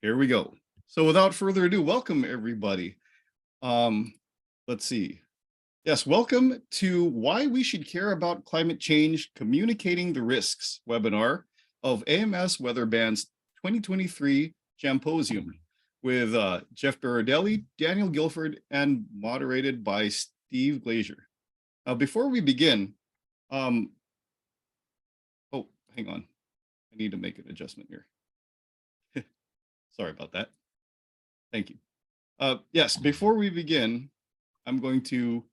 Here we go. So without further ado, welcome everybody. Let's see. Yes, welcome to Why We Should Care About Climate Change, Communicating the Risks webinar of AMS Weather Band's 2023 Jamposium with Jeff Berardelli, Daniel Guilford, and moderated by Steve Glazier. Before we begin, oh, hang on. I need to make an adjustment here. Sorry about that. Thank you. Yes, before we begin, I'm going to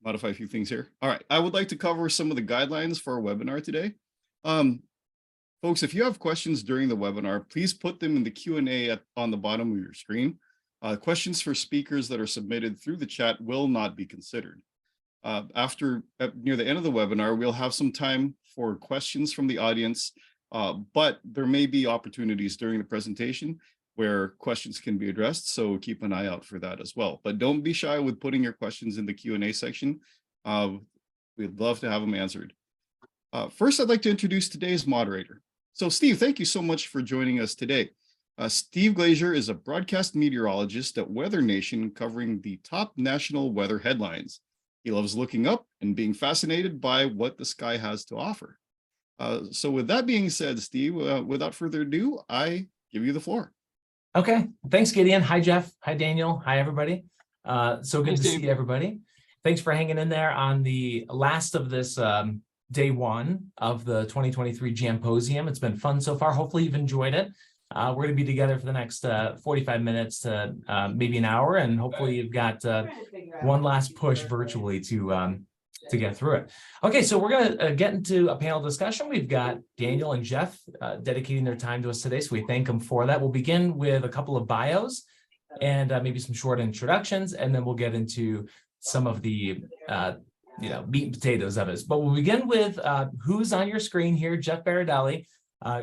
modify a few things here. All right, I would like to cover some of the guidelines for our webinar today. Folks, if you have questions during the webinar, please put them in the Q&A on the bottom of your screen. Questions for speakers that are submitted through the chat will not be considered. Near the end of the webinar, we'll have some time for questions from the audience, but there may be opportunities during the presentation where questions can be addressed, so keep an eye out for that as well. But don't be shy with putting your questions in the Q&A section. We'd love to have them answered. First, I'd like to introduce today's moderator. So Steve, thank you so much for joining us today. Steve Glazier is a broadcast meteorologist at Weather Nation, covering the top national weather headlines. He loves looking up and being fascinated by what the sky has to offer. So with that being said, Steve, without further ado, I give you the floor. Okay, thanks, Gideon. Hi, Jeff. Hi, Daniel. Hi, everybody. So good to see everybody. Thanks for hanging in there on the last of this day one of the 2023 Jamposium. It's been fun so far. Hopefully you've enjoyed it. We're going to be together for the next 45 minutes to maybe an hour, and hopefully you've got one last push virtually to get through it. Okay, so we're going to get into a panel discussion. We've got Daniel and Jeff dedicating their time to us today, so we thank them for that. We'll begin with a couple of bios and maybe some short introductions, and then we'll get into some of the meat and potatoes of it. But we'll begin with who's on your screen here, Jeff Berardelli.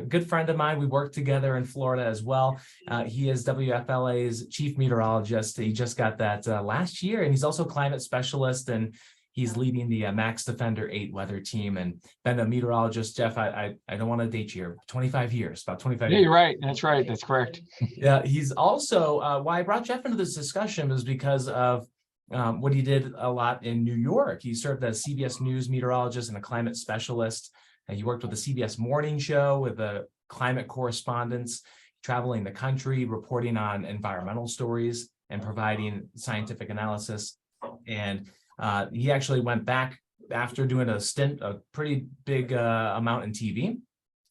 Good friend of mine. We work together in Florida as well. He is WFLA's chief meteorologist. He just got that last year, and he's also a climate specialist, and he's leading the Max Defender 8 weather team, and been a meteorologist. Jeff, I don't want to date you here, 25 years, about 25 years. You're right. That's right. That's correct. Yeah, he's also, why I brought Jeff into this discussion was because of what he did a lot in New York. He served as CBS News meteorologist and a climate specialist. He worked with the CBS Morning Show with the climate correspondents, traveling the country, reporting on environmental stories and providing scientific analysis. And he actually went back after doing a stint, a pretty big amount in TV,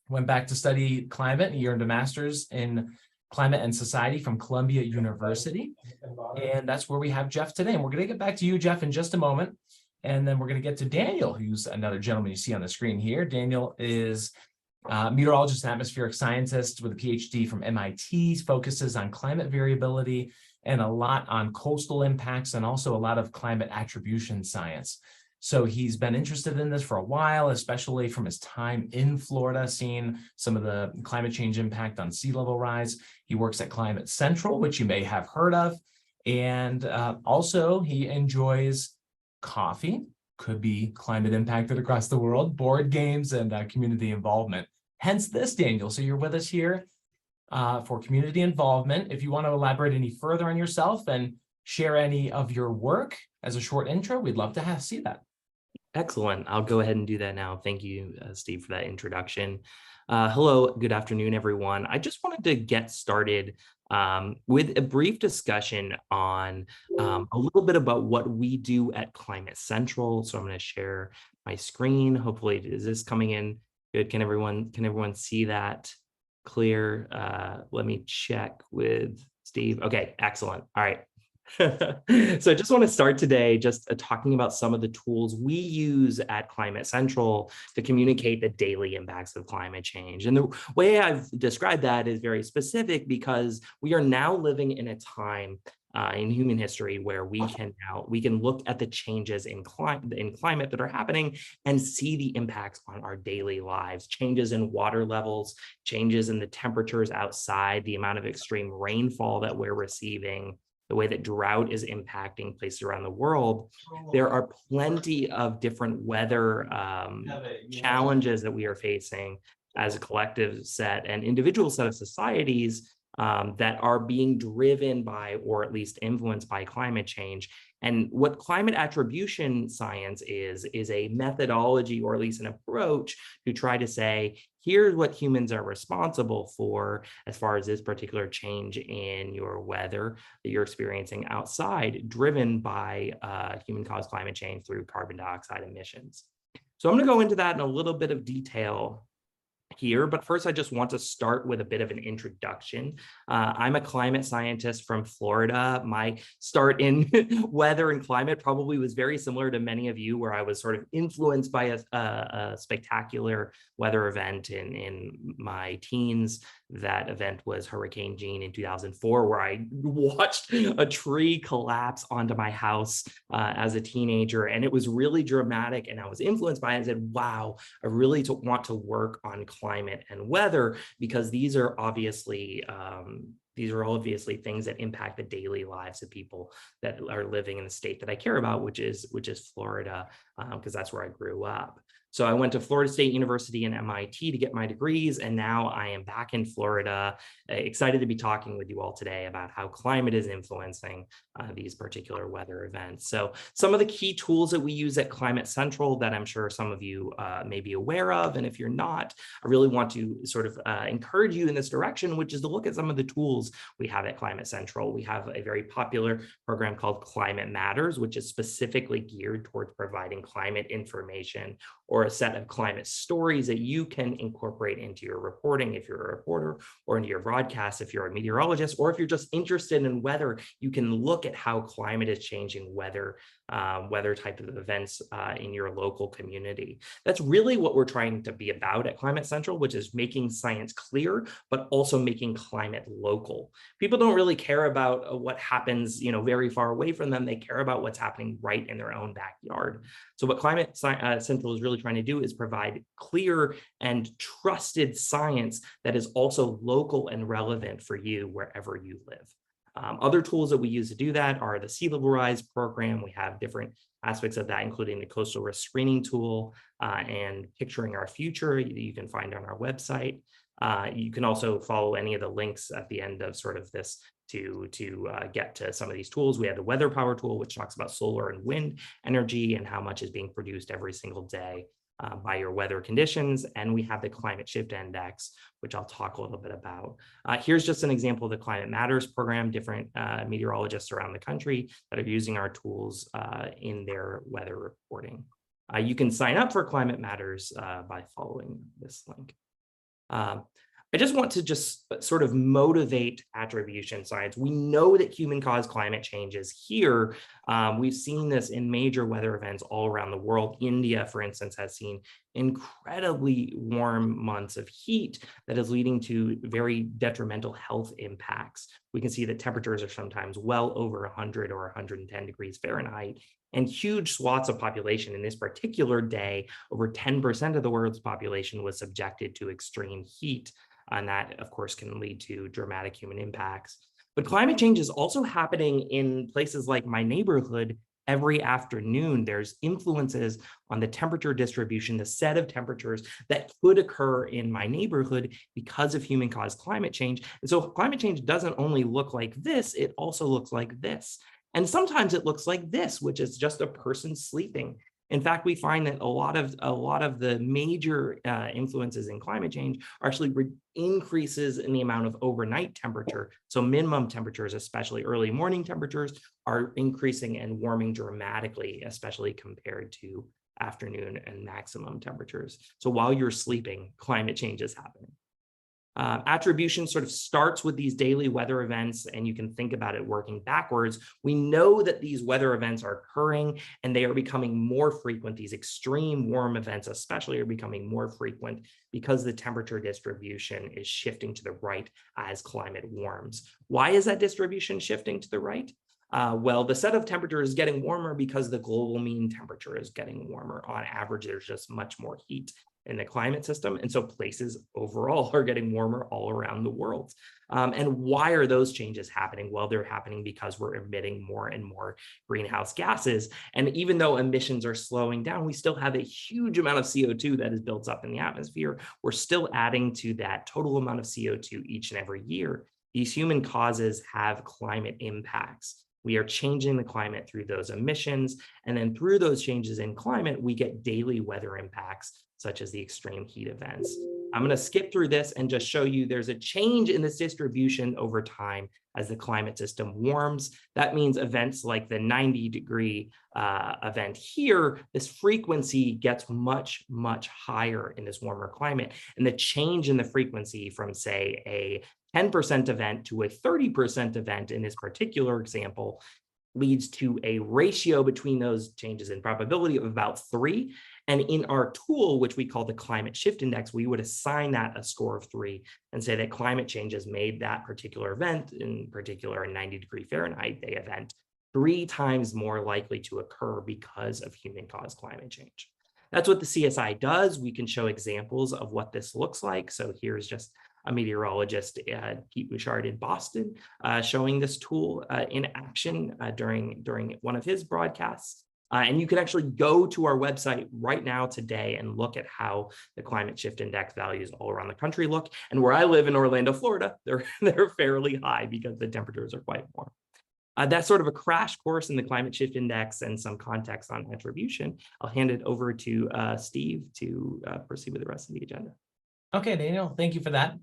went back to study climate. He earned a master's in climate and society from Columbia University. And that's where we have Jeff today. And we're going to get back to you, Jeff, in just a moment. And then we're going to get to Daniel, who's another gentleman you see on the screen here. Daniel is a meteorologist and atmospheric scientist with a PhD from MIT, focuses on climate variability and a lot on coastal impacts, and also a lot of climate attribution science. So he's been interested in this for a while, especially from his time in Florida, seeing some of the climate change impact on sea level rise. He works at Climate Central, which you may have heard of. And also he enjoys coffee, could be climate impacted across the world, board games, and community involvement. Hence this, Daniel. So you're with us here for community involvement. If you want to elaborate any further on yourself and share any of your work as a short intro, we'd love to see that. Excellent. I'll go ahead and do that now. Thank you, Steve, for that introduction. Hello, good afternoon, everyone. I just wanted to get started with a brief discussion on a little bit about what we do at Climate Central. So I'm going to share my screen. Hopefully, is this coming in good? Can everyone see that clear? Let me check with Steve. Okay, excellent. All right. So I just want to start today just talking about some of the tools we use at Climate Central to communicate the daily impacts of climate change. And the way I've described that is very specific because we are now living in a time in human history where we can look at the changes in climate that are happening and see the impacts on our daily lives, changes in water levels, changes in the temperatures outside, the amount of extreme rainfall that we're receiving, the way that drought is impacting places around the world. There are plenty of different weather challenges that we are facing as a collective set and individual set of societies that are being driven by, or at least influenced by, climate change. And what climate attribution science is a methodology, or at least an approach, to try to say, here's what humans are responsible for as far as this particular change in your weather that you're experiencing outside, driven by human-caused climate change through carbon dioxide emissions. So I'm going to go into that in a little bit of detail here, but first I just want to start with a bit of an introduction. I'm a climate scientist from Florida. My start in weather and climate probably was very similar to many of you, where I was sort of influenced by a spectacular weather event in my teens. That event was Hurricane Jeanne in 2004, where I watched a tree collapse onto my house as a teenager, and it was really dramatic, and I was influenced by it and said, wow, I really want to work on climate and weather, because these are obviously things that impact the daily lives of people that are living in the state that I care about, which is Florida, because that's where I grew up. So I went to Florida State University and MIT to get my degrees, and now I am back in Florida, excited to be talking with you all today about how climate is influencing these particular weather events. So some of the key tools that we use at Climate Central that I'm sure some of you may be aware of, and if you're not, I really want to sort of encourage you in this direction, which is to look at some of the tools we have at Climate Central. We have a very popular program called Climate Matters, which is specifically geared towards providing climate information, or a set of climate stories that you can incorporate into your reporting if you're a reporter, or into your broadcast if you're a meteorologist, or if you're just interested in weather, you can look at how climate is changing weather type of events in your local community. That's really what we're trying to be about at Climate Central, which is making science clear, but also making climate local. People don't really care about what happens, very far away from them. They care about what's happening right in their own backyard. So what Climate Central is really trying to do is provide clear and trusted science that is also local and relevant for you wherever you live. Other tools that we use to do that are the Sea Level Rise program. We have different aspects of that, including the coastal risk screening tool and Picturing Our Future that you can find on our website. You can also follow any of the links at the end of sort of this to get to some of these tools. We have the Weather Power tool, which talks about solar and wind energy and how much is being produced every single day by your weather conditions. And we have the Climate Shift Index, which I'll talk a little bit about. Here's just an example of the Climate Matters program, different meteorologists around the country that are using our tools in their weather reporting. You can sign up for Climate Matters by following this link. I just want to just sort of motivate attribution science. We know that human-caused climate change is here. We've seen this in major weather events all around the world. India, for instance, has seen incredibly warm months of heat that is leading to very detrimental health impacts. We can see that temperatures are sometimes well over 100 or 110 degrees Fahrenheit, and huge swaths of population. In this particular day, over 10% of the world's population was subjected to extreme heat. And that, of course, can lead to dramatic human impacts. But climate change is also happening in places like my neighborhood. Every afternoon, there's influences on the temperature distribution, the set of temperatures that could occur in my neighborhood because of human-caused climate change. And so climate change doesn't only look like this, it also looks like this. And sometimes it looks like this, which is just a person sleeping. In fact, we find that a lot of the major influences in climate change are actually increases in the amount of overnight temperature. So minimum temperatures, especially early morning temperatures, are increasing and warming dramatically, especially compared to afternoon and maximum temperatures. So while you're sleeping, climate change is happening. Attribution sort of starts with these daily weather events, and you can think about it working backwards. We know that these weather events are occurring and they are becoming more frequent. These extreme warm events especially are becoming more frequent because the temperature distribution is shifting to the right as climate warms. Why is that distribution shifting to the right? Well, the set of temperature is getting warmer because the global mean temperature is getting warmer. On average, there's just much more heat in the climate system. And so places overall are getting warmer all around the world. And why are those changes happening? Well, they're happening because we're emitting more and more greenhouse gases. And even though emissions are slowing down, we still have a huge amount of CO2 that is built up in the atmosphere. We're still adding to that total amount of CO2 each and every year. these human causes have climate impacts. We are changing the climate through those emissions. And then through those changes in climate, we get daily weather impacts, such as the extreme heat events. I'm going to skip through this and just show you there's a change in this distribution over time as the climate system warms. That means events like the 90-degree event here, this frequency gets much, much higher in this warmer climate. And the change in the frequency from, say, a 10% event to a 30% event in this particular example leads to a ratio between those changes in probability of about 3. And in our tool, which we call the climate shift index, we would assign that a score of 3 and say that climate change has made that particular event, in particular a 90-degree Fahrenheit day event, 3 times more likely to occur because of human-caused climate change. That's what the CSI does. We can show examples of what this looks like. So here's just a meteorologist, Pete Bouchard in Boston, showing this tool in action during one of his broadcasts. And you can actually go to our website right now today and look at how the climate shift index values all around the country look. And where I live in Orlando, Florida, they're fairly high because the temperatures are quite warm. That's sort of a crash course in the climate shift index and some context on attribution. I'll hand it over to Steve to proceed with the rest of the agenda. Okay, Daniel, thank you for that,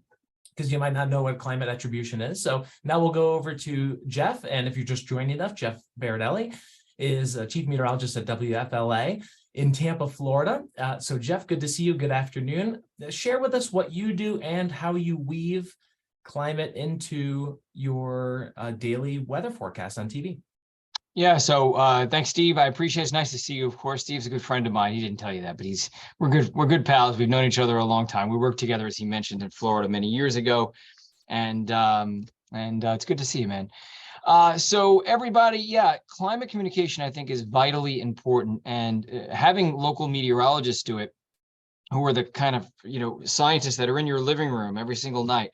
because you might not know what climate attribution is. So now we'll go over to Jeff. And if you're just joining us, Jeff Berardelli is a chief meteorologist at WFLA in Tampa, Florida. So Jeff, good to see you. Good afternoon. Share with us what you do and how you weave climate into your daily weather forecast on TV. Yeah, so thanks, Steve. I appreciate it. It's nice to see you. Of course, Steve's a good friend of mine. He didn't tell you that, but we're good pals. We've known each other a long time. We worked together, as he mentioned, in Florida many years ago, and it's good to see you, man. So everybody, yeah, climate communication, I think, is vitally important, and having local meteorologists do it, who are the kind of scientists that are in your living room every single night.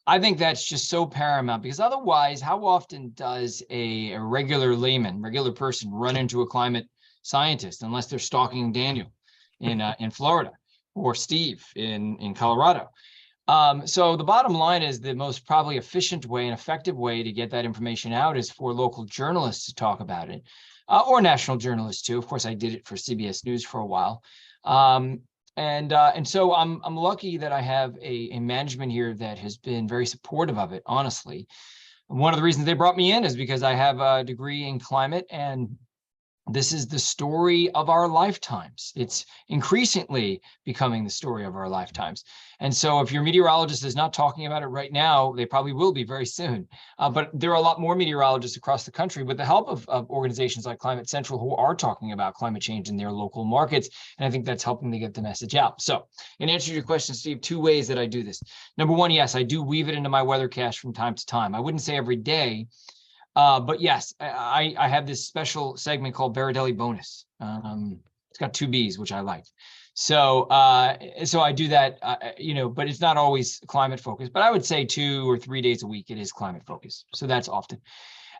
I think that's just so paramount, because otherwise, how often does a regular layman, regular person run into a climate scientist unless they're stalking Daniel in Florida or Steve in Colorado? So the bottom line is the most probably efficient way and effective way to get that information out is for local journalists to talk about it, or national journalists too. Of course, I did it for CBS News for a while. And so I'm lucky that I have a management here that has been very supportive of it, honestly. One of the reasons they brought me in is because I have a degree in climate, and this is the story of our lifetimes. It's increasingly becoming the story of our lifetimes. And so if your meteorologist is not talking about it right now, they probably will be very soon. But there are a lot more meteorologists across the country with the help of organizations like Climate Central who are talking about climate change in their local markets. And I think that's helping to get the message out. So in answer to your question, Steve, 2 ways that I do this. Number one, yes, I do weave it into my weathercast from time to time. I wouldn't say every day. But yes, I have this special segment called Berardelli Bonus. It's got 2 B's, which I like. So I do that, but it's not always climate focused. But I would say 2 or 3 days a week it is climate focused. So that's often.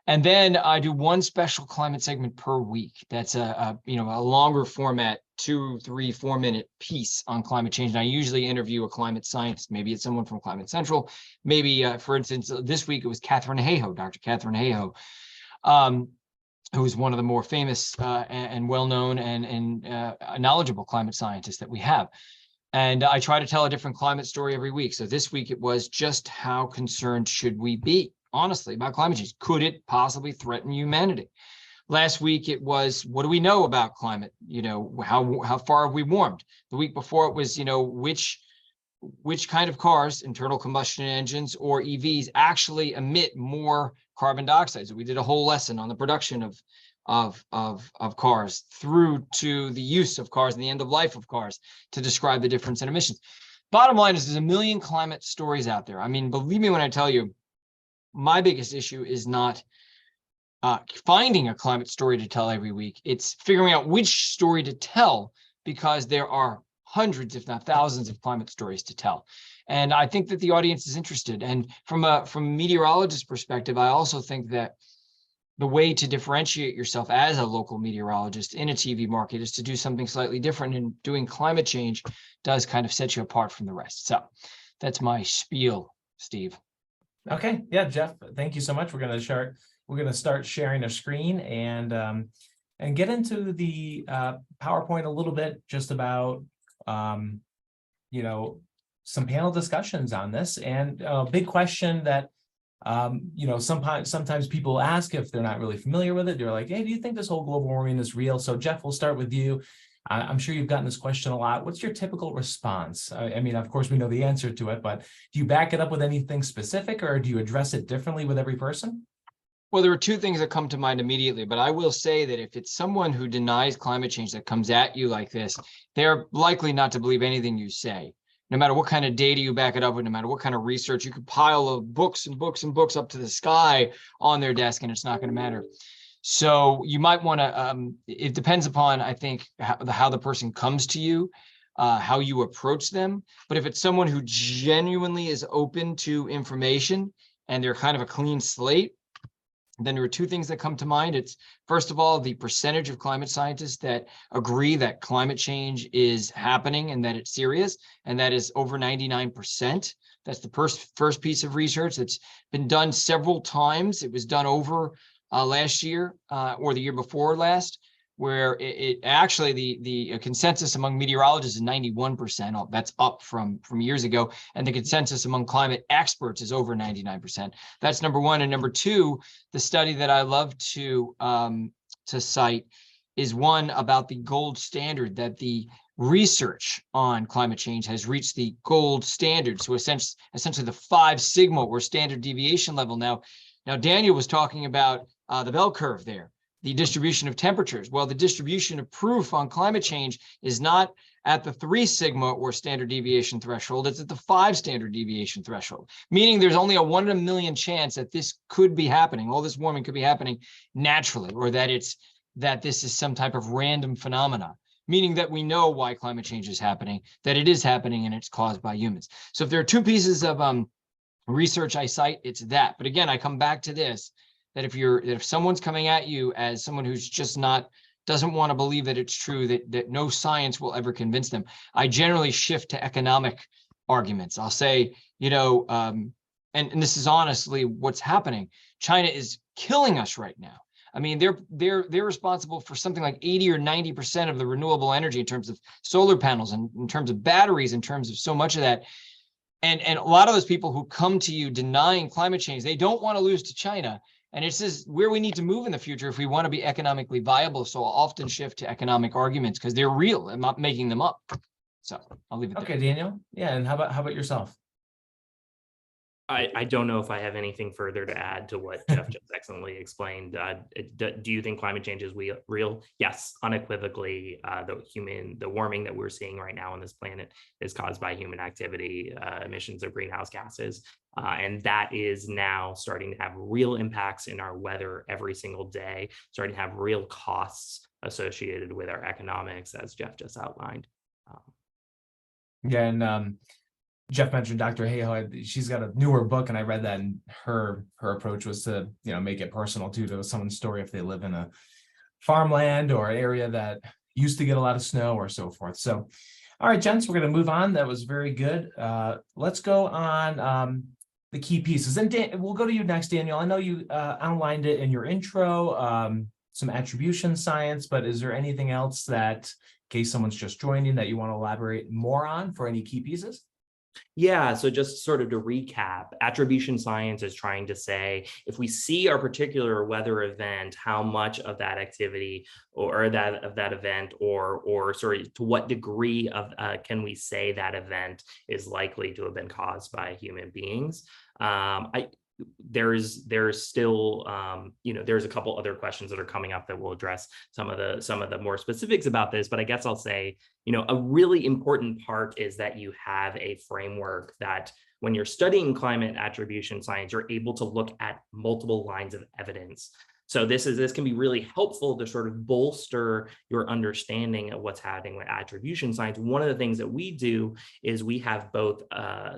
And then I do 1 special climate segment per week. That's a longer format, 2, 3, 4 minute piece on climate change. And I usually interview a climate scientist. Maybe it's someone from Climate Central. Maybe, for instance, this week it was Catherine Hayhoe, Dr. Catherine Hayhoe, who is one of the more famous and well-known and knowledgeable climate scientists that we have. And I try to tell a different climate story every week. So this week it was just how concerned should we be, honestly, about climate change? Could it possibly threaten humanity? Last week, it was, what do we know about climate? How far have we warmed? The week before, it was, which kind of cars, internal combustion engines or EVs, actually emit more carbon dioxide. So we did a whole lesson on the production of cars through to the use of cars and the end of life of cars to describe the difference in emissions. Bottom line is there's a million climate stories out there. I mean, believe me when I tell you, my biggest issue is not finding a climate story to tell every week. It's figuring out which story to tell, because there are hundreds, if not thousands, of climate stories to tell. And I think that the audience is interested. And from a meteorologist perspective, I also think that the way to differentiate yourself as a local meteorologist in a TV market is to do something slightly different, and doing climate change does kind of set you apart from the rest. So that's my spiel, Steve. Okay, yeah, Jeff, thank you so much. We're gonna start sharing a screen and get into the PowerPoint a little bit, just about you know, some panel discussions on this. And a big question that you know, sometimes people ask if they're not really familiar with it. They're like, hey, do you think this whole global warming is real? So Jeff, we'll start with you. I'm sure you've gotten this question a lot. What's your typical response? I mean, of course, we know the answer to it, but do you back it up with anything specific, or do you address it differently with every person? Well, there are two things that come to mind immediately, but I will say that if it's someone who denies climate change that comes at you like this, they're likely not to believe anything you say. No matter what kind of data you back it up with, no matter what kind of research, you could pile of books and books and books up to the sky on their desk, and it's not going to matter. So you might want to, it depends upon, I think, how the person comes to you, how you approach them. But if it's someone who genuinely is open to information and they're kind of a clean slate, then there are two things that come to mind. It's, first of all, the percentage of climate scientists that agree that climate change is happening and that it's serious, and that is over 99%. That's the first piece of research that's been done several times. It was done over last year or the year before last, where it actually the consensus among meteorologists is 91%. That's up from years ago, and the consensus among climate experts is over 99%. That's number one. And number two, the study that I love to cite is one about the gold standard, that the research on climate change has reached the gold standard. So essentially the 5 sigma or standard deviation level. Now Daniel was talking about the bell curve there, the distribution of temperatures. Well, the distribution of proof on climate change is not at the 3 sigma or standard deviation threshold, it's at the 5 standard deviation threshold, meaning there's only a 1 in a million chance that this could be happening, all this warming could be happening naturally, or that this is some type of random phenomena, meaning that we know why climate change is happening, that it is happening, and it's caused by humans. So if there are two pieces of research I cite, it's that. But again, I come back to this, that if someone's coming at you as someone who's just doesn't want to believe that it's true, that no science will ever convince them, I generally shift to economic arguments. I'll say, and this is honestly what's happening. China is killing us right now. I mean, they're responsible for something like 80 or 90% of the renewable energy in terms of solar panels and in terms of batteries, in terms of so much of that. And a lot of those people who come to you denying climate change, they don't want to lose to China. And it's just where we need to move in the future if we want to be economically viable. So I'll often shift to economic arguments because they're real. I'm not making them up. So I'll leave it there. Okay, Daniel. Yeah, and how about yourself? I don't know if I have anything further to add to what Jeff just excellently explained. Do you think climate change is real? Yes, unequivocally. The warming that we're seeing right now on this planet is caused by human activity, emissions of greenhouse gases. And that is now starting to have real impacts in our weather every single day, starting to have real costs associated with our economics, as Jeff just outlined. Yeah, and Jeff mentioned Dr. Hayhoe. She's got a newer book, and I read that, and her approach was to make it personal too, to someone's story if they live in a farmland or an area that used to get a lot of snow or so forth. So, all right, gents, we're going to move on. That was very good. Let's go on the key pieces, and we'll go to you next, Daniel. I know you outlined it in your intro, some attribution science, but is there anything else that, in case someone's just joining, that you want to elaborate more on for any key pieces? Yeah, so just sort of to recap, attribution science is trying to say, if we see our particular weather event, how much of that activity or that event, or sorry, to what degree of can we say that event is likely to have been caused by human beings? There's still there's a couple other questions that are coming up that will address some of the more specifics about this, but I guess I'll say, a really important part is that you have a framework that when you're studying climate attribution science, you're able to look at multiple lines of evidence. So this can be really helpful to sort of bolster your understanding of what's happening with attribution science. One of the things that we do is we have both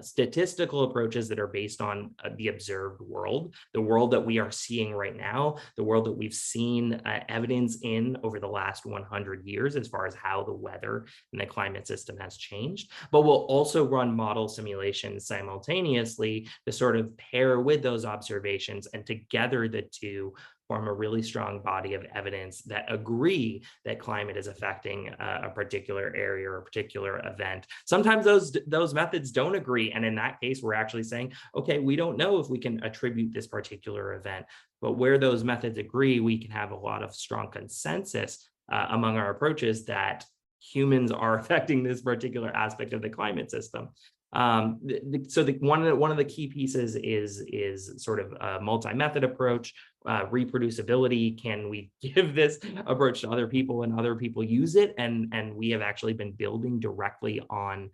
statistical approaches that are based on the observed world, the world that we are seeing right now, the world that we've seen evidence in over the last 100 years as far as how the weather and the climate system has changed. But we'll also run model simulations simultaneously to sort of pair with those observations, and together the two form a really strong body of evidence that agree that climate is affecting a particular area or a particular event. Sometimes those methods don't agree. And in that case, we're actually saying, okay, we don't know if we can attribute this particular event, but where those methods agree, we can have a lot of strong consensus among our approaches that humans are affecting this particular aspect of the climate system. So one of the key pieces is sort of a multi-method approach, reproducibility. Can we give this approach to other people and other people use it? And we have actually been building directly on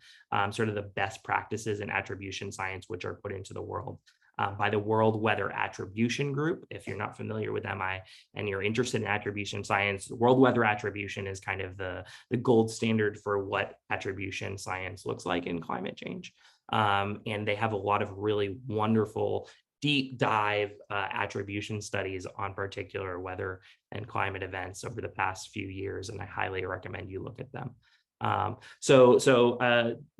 sort of the best practices in attribution science, which are put into the world by the World Weather Attribution Group. If you're not familiar with MI and you're interested in attribution science, World Weather Attribution is kind of the gold standard for what attribution science looks like in climate change. And they have a lot of really wonderful deep dive attribution studies on particular weather and climate events over the past few years, and I highly recommend you look at them.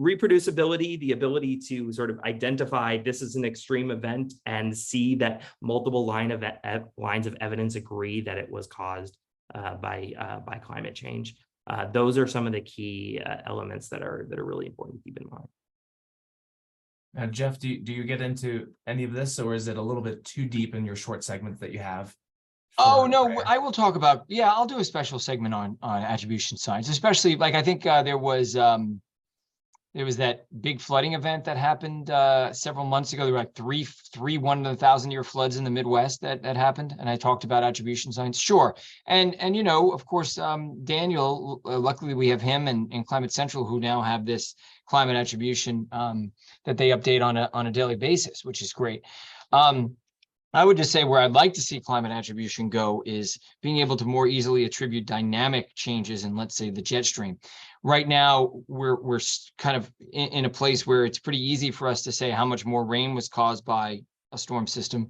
Reproducibility, the ability to sort of identify this is an extreme event and see that multiple lines of evidence agree that it was caused by climate change. Those are some of the key elements that are really important to keep in mind. Jeff, do you get into any of this, or is it a little bit too deep in your short segments that you have? Oh, no, I will talk about, yeah, I'll do a special segment on attribution science, especially like I think there was that big flooding event that happened several months ago. There were like three 1,000-year floods in the Midwest that happened, and I talked about attribution science. Sure, and you know, of course, Daniel. Luckily, we have him and Climate Central, who now have this climate attribution that they update on a daily basis, which is great. I would just say where I'd like to see climate attribution go is being able to more easily attribute dynamic changes in, let's say, the jet stream. Right now, we're kind of in a place where it's pretty easy for us to say how much more rain was caused by a storm system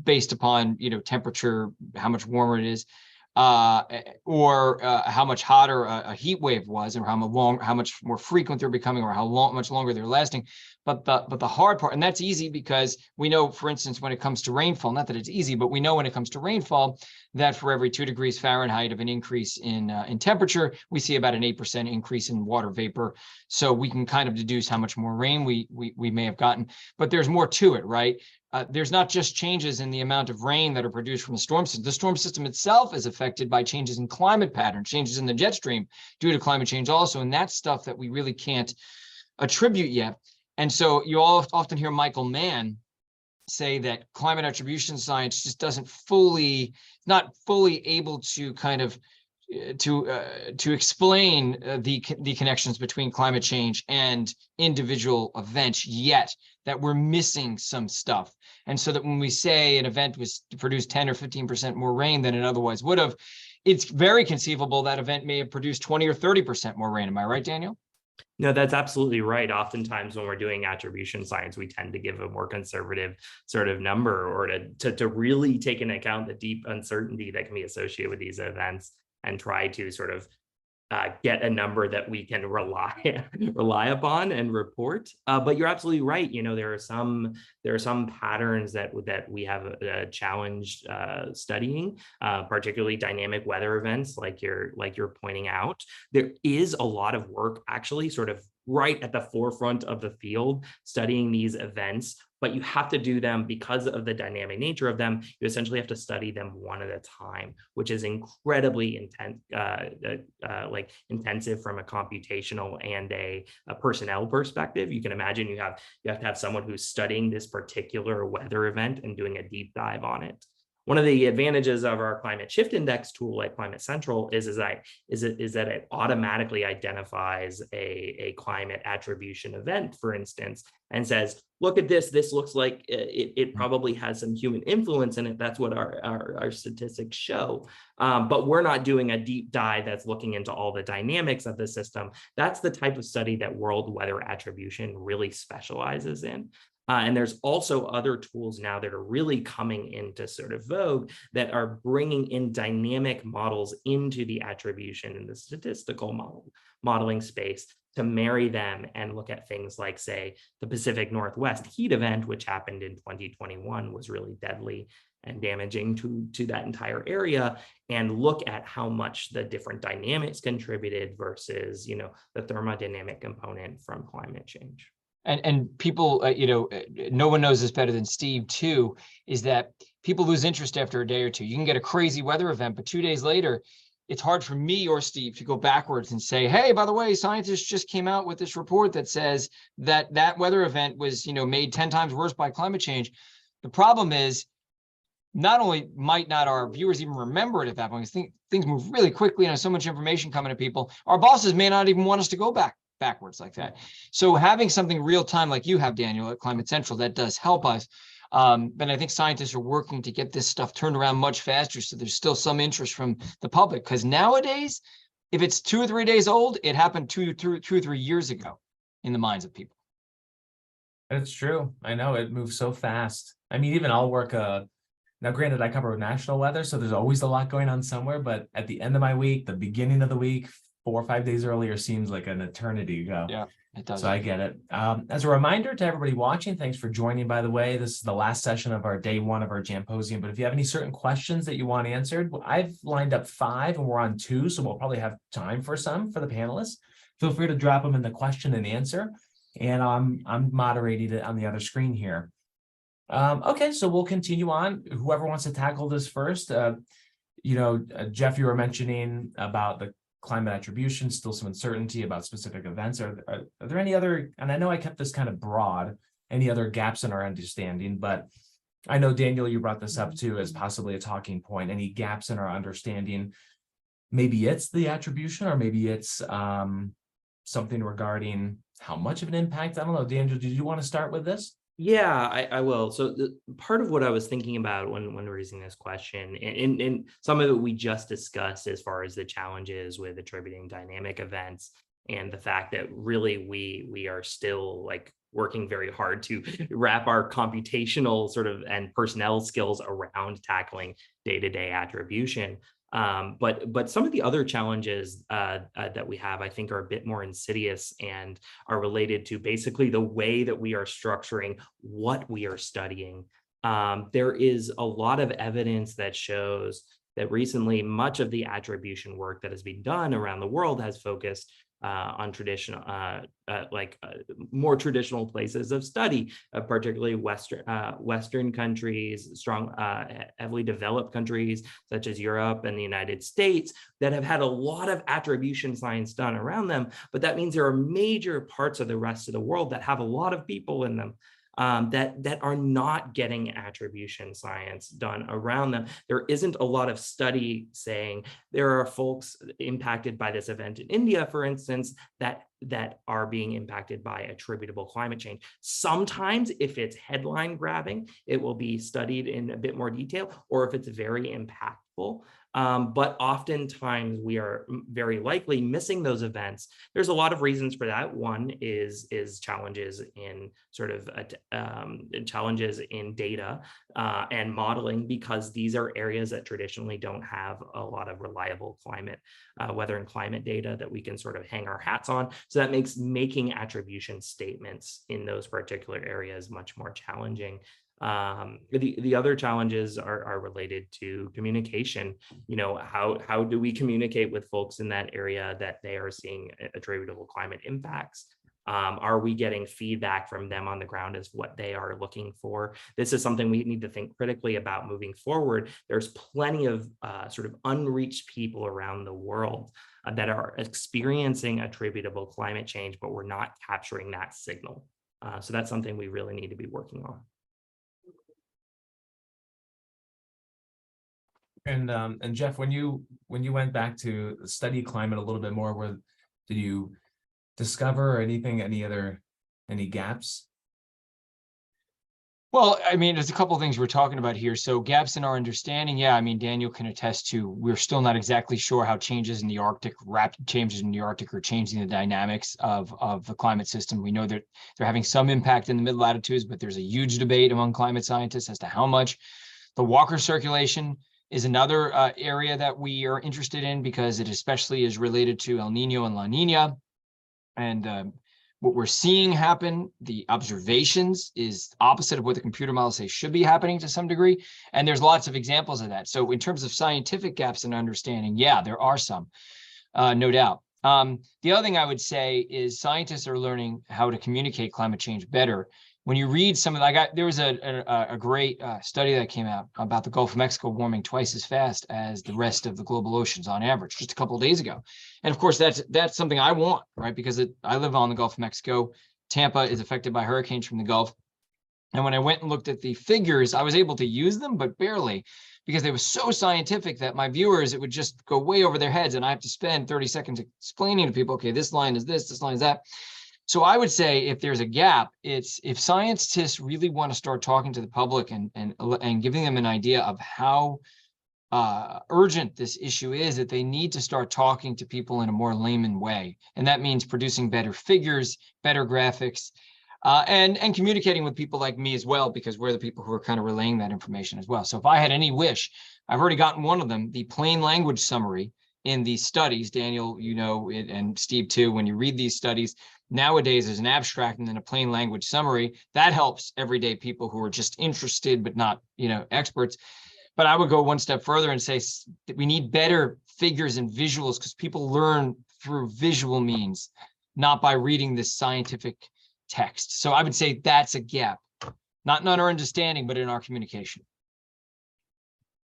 based upon, you know, temperature, how much warmer it is, or how much hotter a heat wave was, or how much more frequent they're becoming, or how much longer they're lasting. But the hard part, and that's easy because we know, for instance, when it comes to rainfall, not that it's easy, but we know when it comes to rainfall that for every 2 degrees Fahrenheit of an increase in temperature, we see about an 8% increase in water vapor. So we can kind of deduce how much more rain we may have gotten. But there's more to it, right? There's not just changes in the amount of rain that are produced from the storm system. The storm system itself is affected by changes in climate patterns, changes in the jet stream due to climate change also. And that's stuff that we really can't attribute yet. And so you all often hear Michael Mann say that climate attribution science just not fully able to kind of to explain the connections between climate change and individual events yet, that we're missing some stuff. And so that when we say an event was to produce 10 or 15% more rain than it otherwise would have, it's very conceivable that event may have produced 20 or 30% more rain. Am I right, Daniel? No, that's absolutely right. Oftentimes when we're doing attribution science, we tend to give a more conservative sort of number, or to really take into account the deep uncertainty that can be associated with these events and try to sort of get a number that we can rely upon and report. But you're absolutely right. You know, there are some patterns that we have a challenge studying, particularly dynamic weather events, like you're pointing out. There is a lot of work actually sort of right at the forefront of the field studying these events, but you have to do them because of the dynamic nature of them. You essentially have to study them one at a time, which is incredibly intensive from a computational and a personnel perspective. You can imagine you have to have someone who's studying this particular weather event and doing a deep dive on it. One of the advantages of our climate shift index tool like Climate Central is that it automatically identifies a climate attribution event, for instance, and says, look at this. This looks like it probably has some human influence in it. That's what our statistics show. But we're not doing a deep dive that's looking into all the dynamics of the system. That's the type of study that world weather attribution really specializes in. And there's also other tools now that are really coming into sort of vogue that are bringing in dynamic models into the attribution and the statistical modeling space to marry them and look at things like, say, the Pacific Northwest heat event, which happened in 2021, was really deadly and damaging to that entire area, and look at how much the different dynamics contributed versus, the thermodynamic component from climate change. And people, no one knows this better than Steve too, is that people lose interest after a day or two. You can get a crazy weather event, but 2 days later, it's hard for me or Steve to go backwards and say, hey, by the way, scientists just came out with this report that says that that weather event was, made 10 times worse by climate change. The problem is, not only might not our viewers even remember it at that point, because things move really quickly and there's so much information coming to people, our bosses may not even want us to go backwards like that. So having something real time like you have, Daniel, at Climate Central, that does help us. But I think scientists are working to get this stuff turned around much faster. So there's still some interest from the public, because nowadays, if it's 2 or 3 days old, it happened 2 or 3 years ago in the minds of people. It's true. I know it moves so fast. I mean, even I'll work now, granted, I cover national weather, so there's always a lot going on somewhere. But at the end of my week, the beginning of the week, 4 or 5 days earlier seems like an eternity ago. Yeah, it does. So I get it. As a reminder to everybody watching, thanks for joining, by the way. This is the last session of our day 1 of our Jamposium. But if you have any certain questions that you want answered, I've lined up 5 and we're on 2, so we'll probably have time for some for the panelists. Feel free to drop them in the question and answer. And I'm moderating it on the other screen here. Okay, so we'll continue on. Whoever wants to tackle this first, Jeff, you were mentioning about the climate attribution, still some uncertainty about specific events. Are there any other, and I know I kept this kind of broad, any other gaps in our understanding, but I know, Daniel, you brought this up too as possibly a talking point, any gaps in our understanding. Maybe it's the attribution, or maybe it's something regarding how much of an impact. I don't know. Daniel, did you want to start with this? Yeah, I will. So part of what I was thinking about when raising this question, and some of it we just discussed as far as the challenges with attributing dynamic events, and the fact that really we are still like working very hard to wrap our computational sort of and personnel skills around tackling day-to-day attribution. But some of the other challenges that we have, I think, are a bit more insidious and are related to basically the way that we are structuring what we are studying. There is a lot of evidence that shows that recently much of the attribution work that has been done around the world has focused on traditional, more traditional places of study, particularly Western countries, strong, heavily developed countries such as Europe and the United States that have had a lot of attribution science done around them. But that means there are major parts of the rest of the world that have a lot of people in them that are not getting attribution science done around them. There isn't a lot of study saying there are folks impacted by this event in India, for instance, that are being impacted by attributable climate change. Sometimes if it's headline grabbing, it will be studied in a bit more detail, or if it's very impactful. But oftentimes we are very likely missing those events. There's a lot of reasons for that. One is challenges in sort of challenges in data and modeling, because these are areas that traditionally don't have a lot of reliable climate, weather and climate data that we can sort of hang our hats on. So that makes making attribution statements in those particular areas much more challenging. The other challenges are related to communication. How do we communicate with folks in that area that they are seeing attributable climate impacts? Are we getting feedback from them on the ground as what they are looking for? This is something we need to think critically about moving forward. There's plenty of sort of unreached people around the world that are experiencing attributable climate change, but we're not capturing that signal. So that's something we really need to be working on. And Jeff, when you went back to study climate a little bit more, did you discover anything, any gaps? Well, I mean, there's a couple of things we're talking about here. So gaps in our understanding. Yeah, I mean, Daniel can attest to, we're still not exactly sure how changes in the Arctic, rapid changes in the Arctic are changing the dynamics of the climate system. We know that they're having some impact in the mid latitudes, but there's a huge debate among climate scientists as to how much. The Walker circulation is another area that we are interested in because it especially is related to El Nino and La Nina. And what we're seeing happen, the observations is opposite of what the computer models say should be happening to some degree. And there's lots of examples of that. So in terms of scientific gaps in understanding, yeah, there are some, no doubt. The other thing I would say is scientists are learning how to communicate climate change better. When you read some of, there was a great study that came out about the Gulf of Mexico warming twice as fast as the rest of the global oceans on average, just a couple of days ago. And of course, that's something I want, right? Because I live on the Gulf of Mexico. Tampa is affected by hurricanes from the Gulf. And when I went and looked at the figures, I was able to use them, but barely, because they were so scientific that my viewers, it would just go way over their heads. And I have to spend 30 seconds explaining to people, okay, this line is this line is that. So I would say if there's a gap, it's if scientists really want to start talking to the public and giving them an idea of how urgent this issue is, that they need to start talking to people in a more layman way. And that means producing better figures, better graphics, and communicating with people like me as well, because we're the people who are kind of relaying that information as well. So if I had any wish, I've already gotten one of them, the plain language summary in these studies. Daniel, you know, and Steve too, when you read these studies, nowadays there's an abstract and then a plain language summary. That helps everyday people who are just interested, but not, you know, experts. But I would go one step further and say that we need better figures and visuals, because people learn through visual means, not by reading this scientific text. So I would say that's a gap, not in our understanding, but in our communication.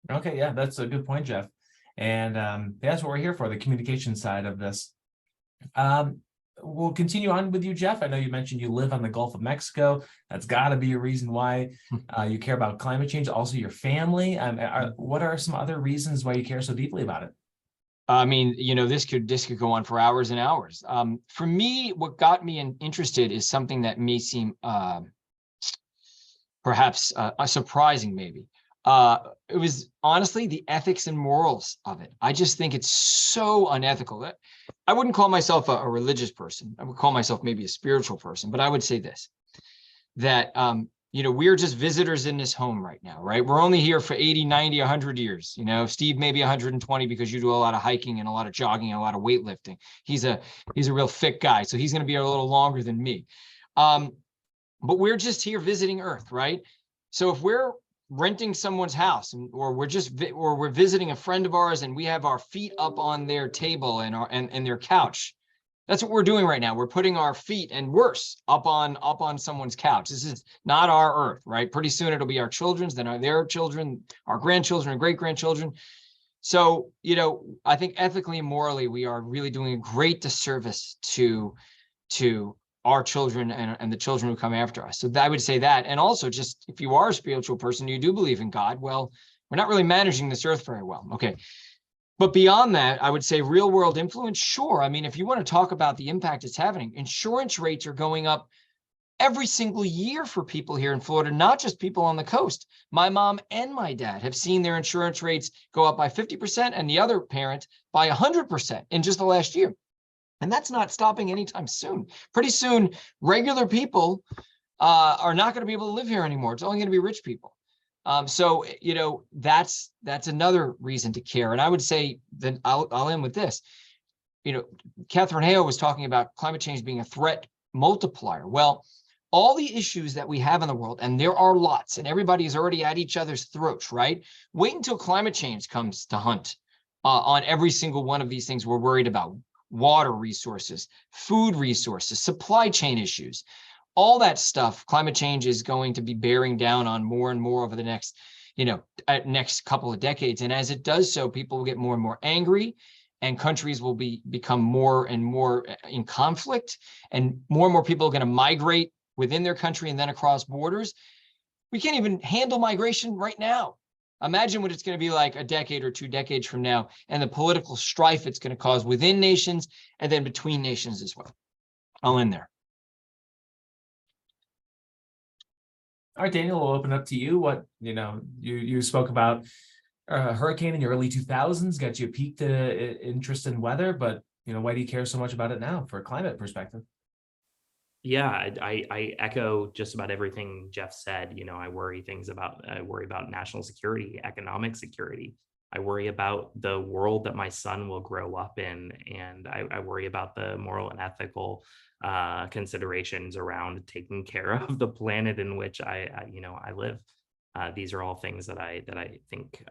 Okay, yeah, that's a good point, Jeff. And that's what we're here for, the communication side of this. We'll continue on with you, Jeff. I know you mentioned you live on the Gulf of Mexico. That's got to be a reason why you care about climate change. Also, your family. What are some other reasons why you care so deeply about it? I mean, you know, this could go on for hours and hours. For me, what got me interested is something that may seem perhaps surprising, maybe. It was honestly the ethics and morals of it. I just think it's so unethical. I wouldn't call myself a religious person. I would call myself maybe a spiritual person, but I would say this, that, you know, we're just visitors in this home right now, right? We're only here for 80, 90, 100 years. You know, Steve, maybe 120, because you do a lot of hiking and a lot of jogging and a lot of weightlifting. He's a real fit guy, so he's going to be a little longer than me. But we're just here visiting Earth, right? So if we're renting someone's house, or we're visiting a friend of ours and we have our feet up on their table and their couch, that's what we're doing right now. We're putting our feet, and worse, up on someone's couch. This is not our Earth, right? Pretty soon it'll be our children's, then their children, our grandchildren, and great-grandchildren. So, you know, I think ethically and morally, we are really doing a great disservice to our children and the children who come after us. So I would say that. And also, just if you are a spiritual person, you do believe in God, well, we're not really managing this earth very well. Okay. But beyond that, I would say real world influence. Sure. I mean, if you want to talk about the impact it's having, insurance rates are going up every single year for people here in Florida, not just people on the coast. My mom and my dad have seen their insurance rates go up by 50% and the other parent by 100% in just the last year. And that's not stopping anytime soon. Pretty soon, regular people are not going to be able to live here anymore. It's only going to be rich people. So, you know, that's another reason to care. And I would say that I'll end with this. You know, Catherine Hale was talking about climate change being a threat multiplier. Well, all the issues that we have in the world, and there are lots, and everybody is already at each other's throats, right? Wait until climate change comes to hunt on every single one of these things we're worried about. Water resources, food resources, supply chain issues, all that stuff. Climate change is going to be bearing down on more and more over the next, next couple of decades. And as it does so, people will get more and more angry, and countries will become more and more in conflict, and more people are going to migrate within their country and then across borders. We can't even handle migration right now. Imagine what it's going to be like a decade or 2 decades from now, and the political strife it's going to cause within nations and then between nations as well. I'll end there. All right, Daniel, we'll open up to you. What, you spoke about a hurricane in your early 2000s, got you a peaked interest in weather, but, why do you care so much about it now for a climate perspective? Yeah, I echo just about everything Jeff said. I worry about national security, economic security. I worry about the world that my son will grow up in, and I worry about the moral and ethical considerations around taking care of the planet in which I live. These are all things that I think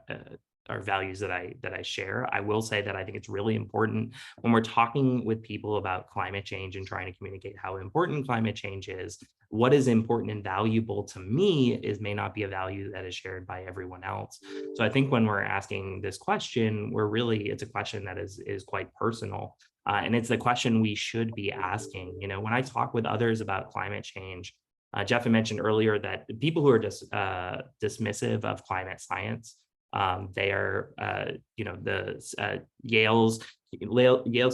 are values that I share. I will say that I think it's really important when we're talking with people about climate change and trying to communicate how important climate change is. What is important and valuable to me may not be a value that is shared by everyone else. So I think when we're asking this question, it's a question that is quite personal. And it's the question we should be asking. When I talk with others about climate change, Jeff had mentioned earlier that people who are just dismissive of climate science, they are, Yale's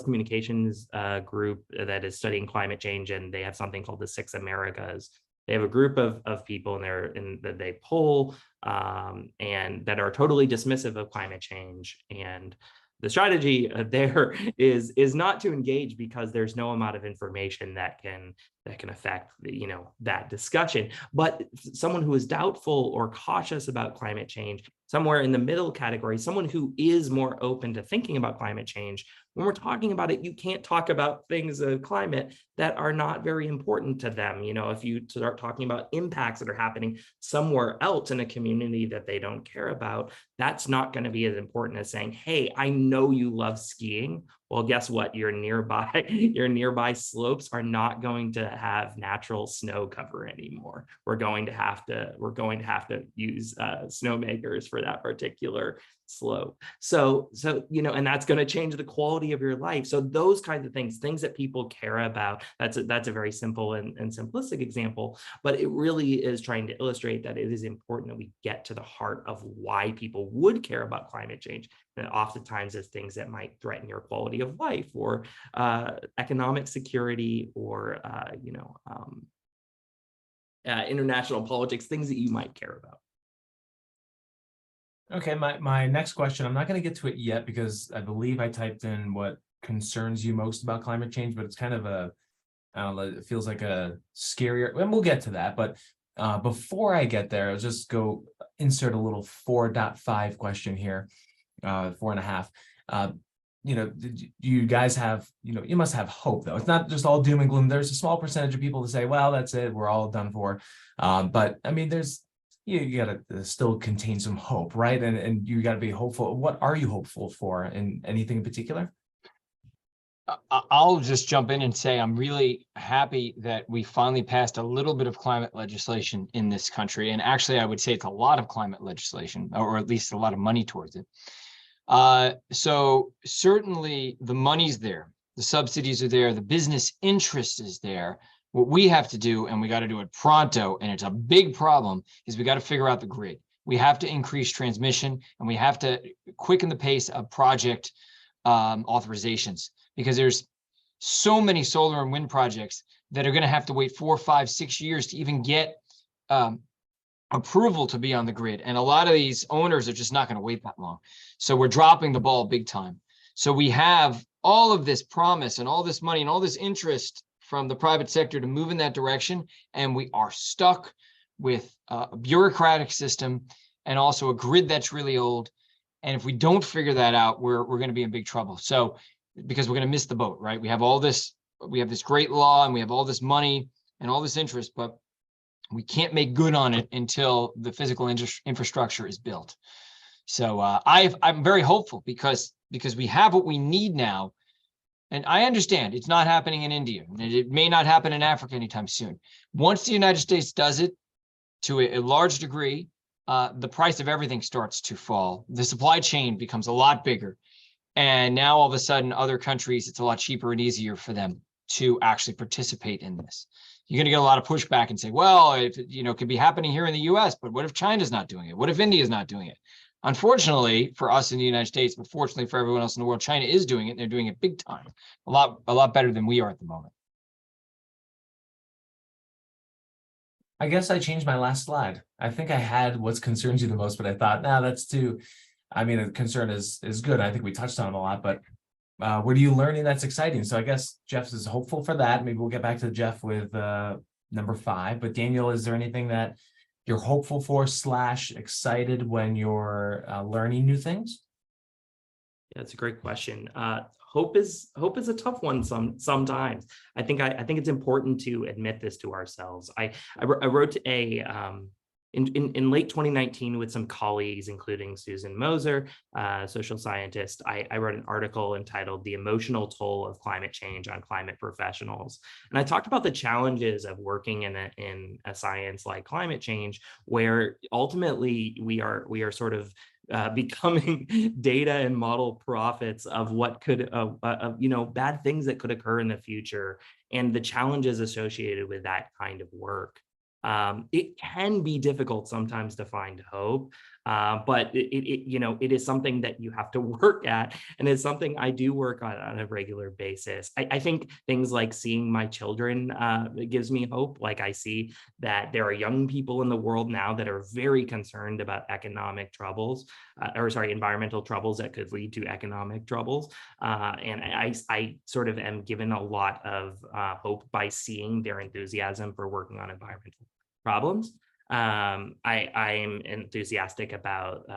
communications group that is studying climate change, and they have something called the Six Americas. They have a group of people that they poll and that are totally dismissive of climate change. And the strategy there is not to engage, because there's no amount of information that can affect that discussion. But someone who is doubtful or cautious about climate change, somewhere in the middle category, someone who is more open to thinking about climate change, when we're talking about it, you can't talk about things of climate that are not very important to them. If you start talking about impacts that are happening somewhere else in a community that they don't care about, that's not going to be as important as saying, hey, I know you love skiing. Well, guess what? Your nearby slopes are not going to have natural snow cover anymore. We're going to have to use snowmakers for that particular slope. So and that's going to change the quality of your life. So those kinds of things that people care about. That's a very simple and simplistic example, but it really is trying to illustrate that it is important that we get to the heart of why people would care about climate change. And oftentimes it's things that might threaten your quality of life, or economic security, or international politics, things that you might care about. Okay, my next question, I'm not going to get to it yet because I believe I typed in what concerns you most about climate change, but it's kind of I don't know, it feels like a scarier, and we'll get to that. But before I get there, I'll just go insert a little 4.5 question here, 4.5. You guys have, you must have hope, though. It's not just all doom and gloom. There's a small percentage of people that say, well, that's it, we're all done for. But I mean, you got to still contain some hope, right? And you got to be hopeful. What are you hopeful for? And anything in particular? I'll just jump in and say I'm really happy that we finally passed a little bit of climate legislation in this country. And actually, I would say it's a lot of climate legislation, or at least a lot of money towards it. So certainly the money's there, the subsidies are there, the business interest is there. What we have to do, and we got to do it pronto, and it's a big problem, is we got to figure out the grid. We have to increase transmission, and we have to quicken the pace of project authorizations, because there's so many solar and wind projects that are going to have to wait 4, 5, 6 years to even get approval to be on the grid. And a lot of these owners are just not going to wait that long. So we're dropping the ball big time. So we have all of this promise and all this money and all this interest from the private sector to move in that direction. And we are stuck with a bureaucratic system and also a grid that's really old. And if we don't figure that out, we're going to be in big trouble. So because we're going to miss the boat, right? We have this great law, and we have all this money and all this interest, but we can't make good on it until the physical infrastructure is built. So I'm very hopeful because we have what we need now. And I understand it's not happening in India, and it may not happen in Africa anytime soon. Once the United States does it to a large degree, the price of everything starts to fall. The supply chain becomes a lot bigger. And now all of a sudden, other countries, it's a lot cheaper and easier for them to actually participate in this. You're going to get a lot of pushback and say, well, if it could be happening here in the US, but what if China's not doing it? What if India is not doing it? Unfortunately for us in the United States, but fortunately for everyone else in the world, China is doing it. And they're doing it big time, a lot better than we are at the moment. I guess I changed my last slide. I think I had what concerns you the most, but I thought, nah, that's too, I mean, a concern is good. I think we touched on it a lot, but what are you learning that's exciting? So I guess Jeff is hopeful for that. Maybe we'll get back to Jeff with number 5. But Daniel, is there anything that you're hopeful for / excited when you're learning new things? Yeah, that's a great question. Hope is a tough one sometimes. I think it's important to admit this to ourselves. I wrote in late 2019 with some colleagues, including Susan Moser, social scientist. I wrote an article entitled "The Emotional Toll of Climate Change on Climate Professionals," and I talked about the challenges of working in a science like climate change, where ultimately we are sort of becoming data and model prophets of what could, bad things that could occur in the future, and the challenges associated with that kind of work. It can be difficult sometimes to find hope, but it is something that you have to work at, and it's something I do work on a regular basis. I think things like seeing my children it gives me hope. Like, I see that there are young people in the world now that are very concerned about environmental troubles that could lead to economic troubles, and I sort of am given a lot of hope by seeing their enthusiasm for working on environmental problems. I am enthusiastic about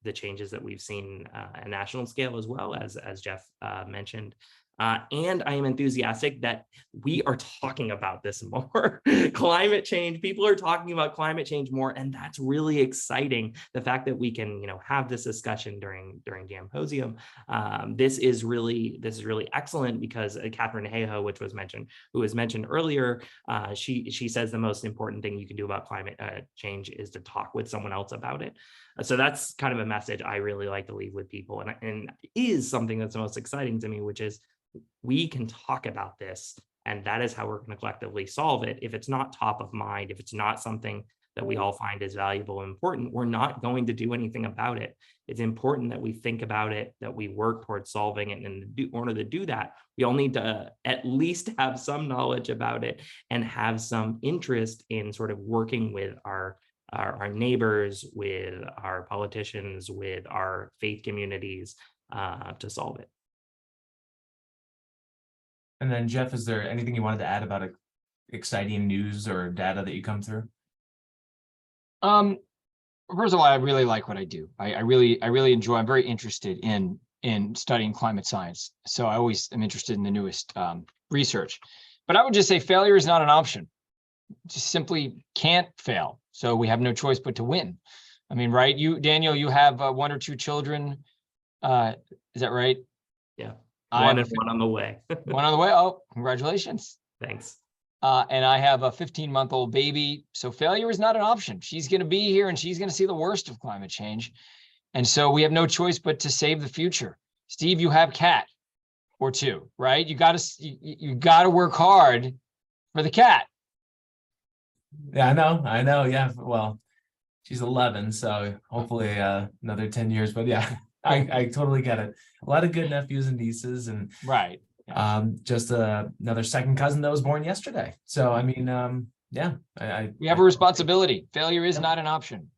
the changes that we've seen at a national scale, as well as Jeff mentioned. And I am enthusiastic that we are talking about this more. Climate change, people are talking about climate change more, and that's really exciting. The fact that we can, have this discussion during Jamposium, this is really excellent, because Catherine Hayhoe, who was mentioned earlier, she says the most important thing you can do about climate change is to talk with someone else about it. So that's kind of a message I really like to leave with people, and is something that's most exciting to me, which is we can talk about this, and that is how we're going to collectively solve it. If it's not top of mind, if it's not something that we all find is valuable and important, we're not going to do anything about it. It's important that we think about it, that we work towards solving it. And in order to do that, we all need to at least have some knowledge about it and have some interest in sort of working with our neighbors, with our politicians, with our faith communities to solve it. And then Jeff, is there anything you wanted to add about exciting news or data that you come through? First of all, I really like what I do. I really enjoy. I'm very interested in studying climate science. So I always am interested in the newest research. But I would just say failure is not an option. Just simply can't fail. So we have no choice but to win. I mean, right? You, Daniel, you have 1 or 2 children. Is that right? Yeah. One on the way. One on the way. Oh, congratulations. Thanks. And I have a 15-month-old baby. So failure is not an option. She's going to be here, and she's going to see the worst of climate change. And so we have no choice but to save the future. Steve, you have cat or 2, right? You got to work hard for the cat. Yeah, I know. Yeah. Well, she's 11, so hopefully another 10 years, but yeah. I totally get it. A lot of good nephews and nieces, and right. Just another second cousin that was born yesterday. So I mean, yeah, we have a responsibility. Failure is not an option.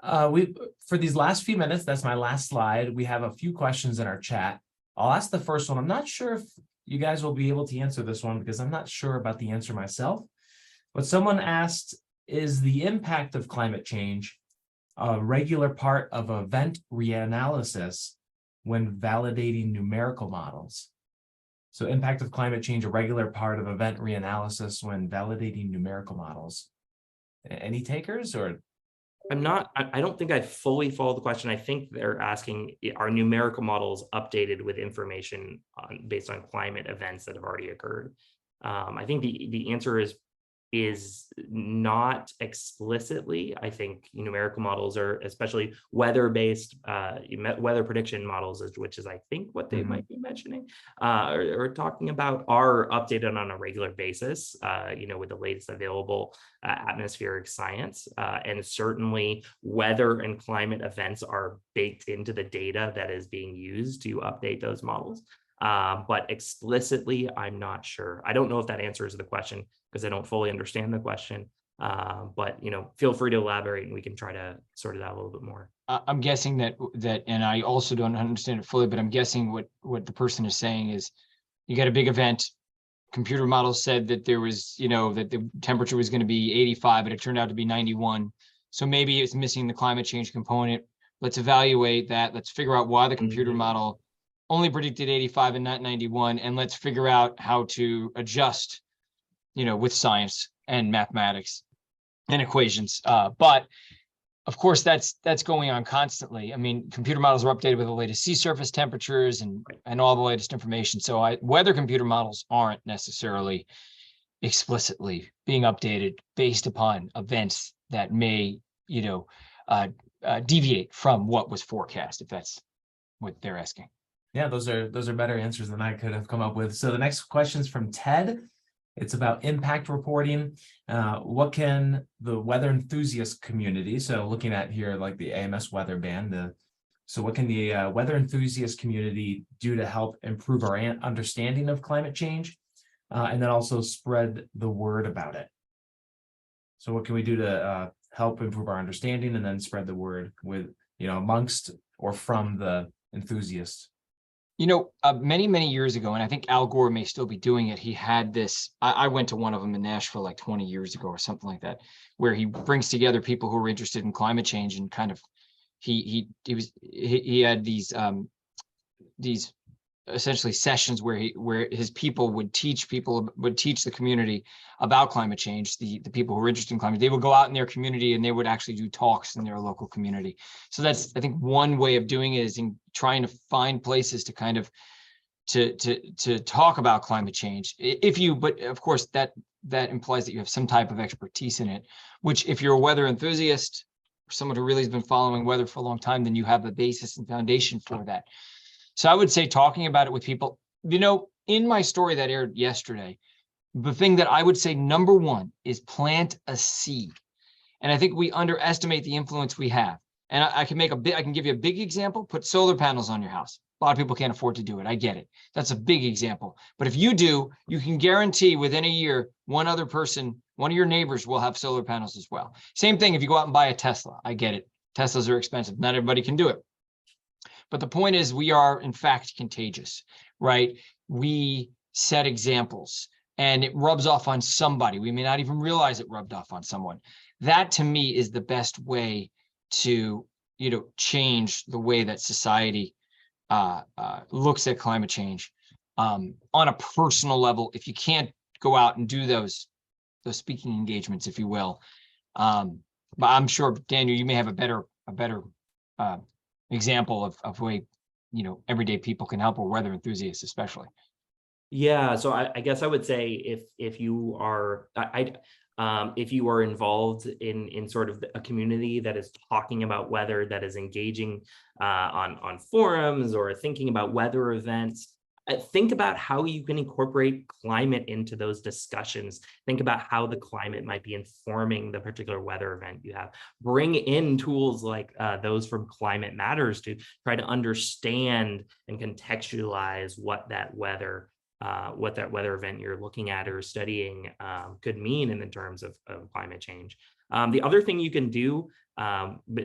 For these last few minutes, that's my last slide. We have a few questions in our chat. I'll ask the first one. I'm not sure if you guys will be able to answer this one, because I'm not sure about the answer myself. But someone asked, is the impact of climate change a regular part of event reanalysis when validating numerical models? So impact of climate change, a regular part of event reanalysis when validating numerical models. Any takers? Or I don't think I fully follow the question. I think they're asking, are numerical models updated with information based on climate events that have already occurred? I think the answer is not explicitly. I think numerical models are, especially weather-based weather prediction models, which is I think what they might be mentioning or talking about, are updated on a regular basis, with the latest available atmospheric science. And certainly weather and climate events are baked into the data that is being used to update those models. But explicitly, I'm not sure. I don't know if that answers the question, because I don't fully understand the question. But feel free to elaborate and we can try to sort it out a little bit more. I'm guessing that, and I also don't understand it fully, but I'm guessing what the person is saying is you got a big event. Computer models said that there was, that the temperature was going to be 85, but it turned out to be 91. So maybe it's missing the climate change component. Let's evaluate that. Let's figure out why the computer model only predicted 85 and not 91. And let's figure out how to adjust, with science and mathematics and equations. But of course, that's going on constantly. I mean, computer models are updated with the latest sea surface temperatures and all the latest information. So weather computer models aren't necessarily explicitly being updated based upon events that may, deviate from what was forecast, if that's what they're asking. Yeah, those are better answers than I could have come up with. So the next question is from Ted. It's about impact reporting. What can the weather enthusiast community, so looking at here like the AMS weather band, so what can the weather enthusiast community do to help improve our understanding of climate change, and then also spread the word about it? So what can we do to help improve our understanding and then spread the word with, amongst or from the enthusiasts? Many, many years ago, and I think Al Gore may still be doing it. He had this, I went to one of them in Nashville like 20 years ago or something like that, where he brings together people who are interested in climate change and kind of, he had these essentially sessions where his people would teach the community about climate change. The people who are interested in climate, they would go out in their community and they would actually do talks in their local community. So that's, I think, one way of doing it is in trying to find places to kind of to talk about climate change. But of course that implies that you have some type of expertise in it, which if you're a weather enthusiast or someone who really has been following weather for a long time, then you have the basis and foundation for that. So I would say talking about it with people, in my story that aired yesterday, the thing that I would say number one is plant a seed. And I think we underestimate the influence we have. And I can give you a big example, put solar panels on your house. A lot of people can't afford to do it. I get it. That's a big example. But if you do, you can guarantee within a year, one other person, one of your neighbors will have solar panels as well. Same thing if you go out and buy a Tesla. I get it. Teslas are expensive. Not everybody can do it. But the point is, we are, in fact, contagious, right? We set examples and it rubs off on somebody. We may not even realize it rubbed off on someone. That, to me, is the best way to, change the way that society looks at climate change on a personal level. If you can't go out and do those speaking engagements, if you will, but I'm sure, Daniel, you may have a better example of way, everyday people can help, or weather enthusiasts especially. Yeah, so I guess I would say if you are if you are involved in sort of a community that is talking about weather, that is engaging on forums or thinking about weather events, think about how you can incorporate climate into those discussions. Think about how the climate might be informing the particular weather event you have. Bring in tools like those from Climate Matters to try to understand and contextualize what that weather event you're looking at or studying could mean in the terms of climate change. The other thing you can do,